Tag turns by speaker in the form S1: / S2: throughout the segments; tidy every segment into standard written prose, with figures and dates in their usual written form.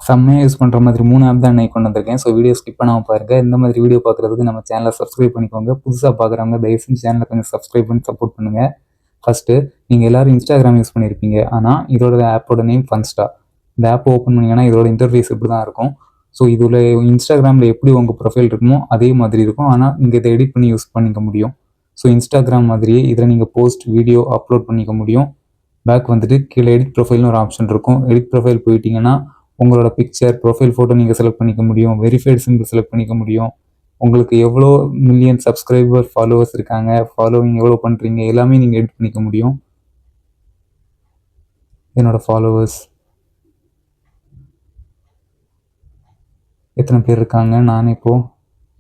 S1: செம்மையாக யூஸ் பண்ணுற மாதிரி 3 ஆப் தான் நான் கொண்டு வந்திருக்கேன். ஸோ வீடியோ ஸ்கிப் பண்ணாமல் பாருங்கள். இந்த மாதிரி வீடியோ பார்க்குறதுக்கு நம்ம சேனலை சப்ஸ்கிரைப் பண்ணிக்கோங்க. புதுசாக பார்க்குறவங்க தயவுசெய்து சேனலை கொஞ்சம் சப்ஸ்கிரைப் பண்ணி சப்போர்ட் பண்ணுங்கள். ஃபஸ்ட்டு நீங்கள் எல்லோரும் இன்ஸ்டாகிராம் யூஸ் பண்ணியிருப்பீங்க. ஆனால் இதோட ஆப்போட நேம் ஃபன்ஸ்டா. இந்த ஆப் ஓப்பன் பண்ணிங்கன்னா இதோட இன்டர்ஃபேஸ் இப்படி தான் இருக்கும். ஸோ இதில் இன்ஸ்டாகிராமில் எப்படி உங்கள் ப்ரொஃபைல் இருக்குமோ அதே மாதிரி இருக்கும். ஆனால் நீங்கள் இதை எடிட் பண்ணி யூஸ் பண்ணிக்க முடியும். ஸோ இன்ஸ்டாகிராம் மாதிரியே இதில் நீங்கள் போஸ்ட் வீடியோ அப்லோட் பண்ணிக்க முடியும். பேக் வந்துட்டு கீழே எடிட் ப்ரொஃபைல்னு ஒரு ஆப்ஷன் இருக்கும். எடிட் ப்ரொஃபைல் போயிட்டீங்கன்னா உங்களோட பிக்சர் ப்ரொஃபைல் ஃபோட்டோ நீங்கள் செலக்ட் பண்ணிக்க முடியும். வெரிஃபைடு சிம்பிள் செலக்ட் பண்ணிக்க முடியும். உங்களுக்கு எவ்வளோ மில்லியன் சப்ஸ்கிரைபர் ஃபாலோவர்ஸ் இருக்காங்க, ஃபாலோவிங் எவ்வளோ பண்ணுறீங்க எல்லாமே நீங்கள் எடிட் பண்ணிக்க முடியும். என்னோடய ஃபாலோவர்ஸ் எத்தனை பேர் இருக்காங்க நான் இப்போது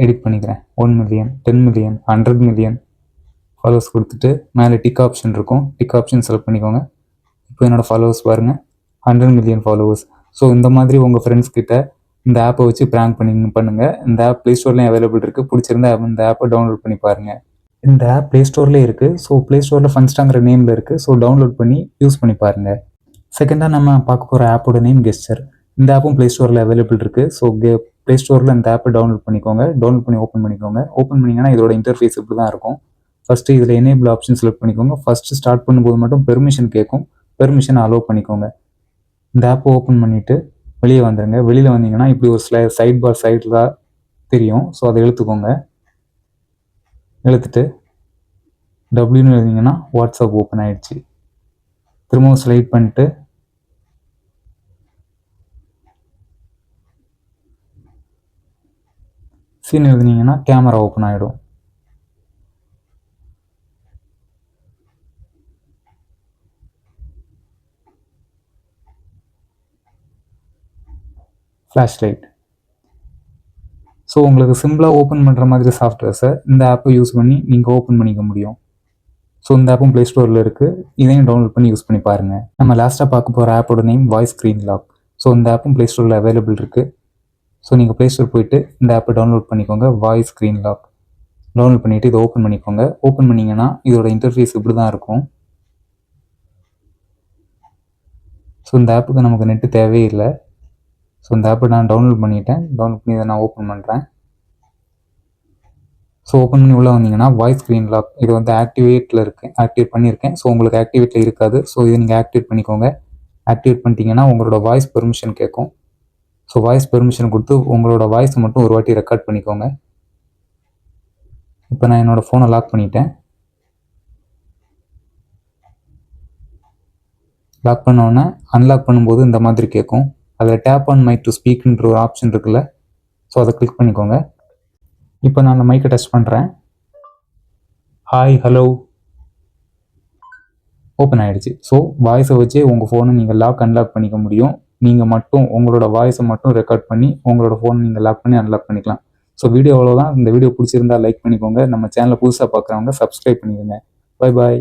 S1: எடிட் பண்ணிக்கிறேன். 1 மில்லியன், 10 மில்லியன், 100 மில்லியன் ஃபாலோவர்ஸ் கொடுத்துட்டு மேலே டிக் ஆப்ஷன் இருக்கும். டிக் ஆப்ஷன் செலக்ட் பண்ணிக்கோங்க. இப்போ என்னோடய ஃபாலோவர்ஸ் பாருங்கள், 100 மில்லியன் ஃபாலோவர்ஸ். ஸோ இந்த மாதிரி உங்கள் ஃப்ரெண்ட்ஸ் கிட்ட இந்த ஆப்பை வச்சு ப்ராங்க் பண்ணுங்கள். இந்த ஆப் ப்ளே ஸ்டோர்லேயும் அவைலபிள் இருக்குது. பிடிச்சிருந்தா இந்த ஆப்பை டவுன்லோட் பண்ணி பாருங்கள். இந்த ஆப் ப்ளே ஸ்டோர்லேயே இருக்குது. ஸோ ப்ளே ஸ்டோரில் ஃபன்ஸ்டாங்கிற நேமில் இருக்குது. ஸோ டவுன்லோட் பண்ணி யூஸ் பண்ணி பாருங்கள். செகண்டாக நம்ம பார்க்க போகிற ஆப்போட நேம் கெஸ்டர். இந்த ஆப்பும் ப்ளே ஸ்டோரில் அவைலபிள் இருக்குது. ஸோ ப்ளே ஸ்டோரில் இந்த ஆப்பை டவுன்லோட் பண்ணிக்கோங்க. டவுன்லோட் பண்ணி ஓப்பன் பண்ணிக்கோங்க. ஓப்பன் பண்ணிங்கன்னா இதோட இன்டர்ஃபேஸ் இப்படி தான் இருக்கும். ஃபஸ்ட்டு இதில் எனேபிள் ஆப்ஷன் செலக்ட் பண்ணிக்கோங்க. ஃபஸ்ட்டு ஸ்டார்ட் பண்ணும்போது மட்டும் பெர்மிஷன் கேட்கும். பெர்மிஷன் அலோவ் பண்ணிக்கோங்க. இந்த ஆப்பை ஓப்பன் பண்ணிவிட்டு வெளியே வந்துடுங்க. வெளியில் வந்தீங்கன்னா இப்படி ஒரு சைட் பார் சைடில் தெரியும். ஸோ அதை இழுத்துக்கோங்க. இழுத்துட்டு டபிள்யூன்னு எழுதிங்கன்னா வாட்ஸ்அப் ஓப்பன் ஆகிடுச்சு. திரும்பவும் ஸ்லைட் பண்ணிட்டு சீன் எழுதினீங்கன்னா கேமரா ஓப்பன் ஆகிடும். Flash light. ஸோ உங்களுக்கு சிம்பிளாக ஓப்பன் பண்ணுற மாதிரி சாஃப்ட்வேர்ஸை இந்த ஆப்பை யூஸ் பண்ணி நீங்கள் ஓப்பன் பண்ணிக்க முடியும். ஸோ இந்த ஆப்பும் ப்ளே ஸ்டோரில் இருக்குது. இதையும் டவுன்லோட் பண்ணி யூஸ் பண்ணி பாருங்கள். நம்ம லாஸ்ட்டாக பார்க்க போகிற ஆப்போட name voice screen lock. So இந்த ஆப்பும் ப்ளே ஸ்டோரில் அவைலபிள் இருக்குது. ஸோ நீங்கள் ப்ளே ஸ்டோர் போயிட்டு இந்த ஆப்பை டவுன்லோட் பண்ணிக்கோங்க. வாய்ஸ் ஸ்க்ரீன் லாக் டவுன்லோட் பண்ணிவிட்டு இதை ஓப்பன் பண்ணிக்கோங்க. ஓப்பன் பண்ணிங்கன்னா இதோட இன்டர்ஃபேஸ் இப்படி தான் இருக்கும். ஸோ இந்த ஆப்புக்கு நமக்கு நெட்டு தேவையில்லை. ஸோ இந்த ஆப்பை நான் டவுன்லோட் பண்ணிட்டேன். டவுன்லோட் பண்ணி இதை நான் ஓப்பன் பண்ணுறேன். ஸோ ஓப்பன் பண்ணி உள்ளே வந்தீங்கன்னா வாய்ஸ் ஸ்க்ரீன் லாக் இது வந்து ஆக்டிவேட்டில் இருக்குது. ஆக்டிவேட் பண்ணியிருக்கேன். ஸோ உங்களுக்கு ஆக்டிவேட்டில் இருக்காது. ஸோ இதை நீங்கள் ஆக்டிவேட் பண்ணிக்கோங்க. ஆக்டிவேட் பண்ணிட்டீங்கன்னா உங்களோட வாய்ஸ் பெர்மிஷன் கேட்கும். ஸோ வாய்ஸ் பெர்மிஷன் கொடுத்து உங்களோட வாய்ஸை மட்டும் ஒரு வாட்டி ரெக்கார்ட் பண்ணிக்கோங்க. இப்போ நான் என்னோடய ஃபோனை லாக் பண்ணிட்டேன். லாக் பண்ணோன்னே அன்லாக் பண்ணும்போது இந்த மாதிரி கேட்கும். அதில் டேப் ஆன் மைக் டு ஸ்பீக்ன்ற ஒரு ஆப்ஷன் இருக்குல்ல. ஸோ அதை கிளிக் பண்ணிக்கோங்க. இப்போ நான் அந்த மைக்கை டச் பண்ணுறேன். ஹாய் ஹலோ ஓப்பன் ஆகிடுச்சு. ஸோ வாய்ஸை வச்சு உங்கள் ஃபோனை நீங்கள் அன்லாக் பண்ணிக்க முடியும். நீங்கள் மட்டும் உங்களோட வாய்ஸை மட்டும் ரெக்கார்ட் பண்ணி உங்களோட ஃபோனை நீங்கள் லாக் பண்ணி அன்லாக் பண்ணிக்கலாம். ஸோ வீடியோ அவ்வளோதான். இந்த வீடியோ பிடிச்சிருந்தா லைக் பண்ணிக்கோங்க. நம்ம சேனலை புதுசாக பார்க்குறவங்க சப்ஸ்கிரைப் பண்ணிக்கோங்க. Bye bye.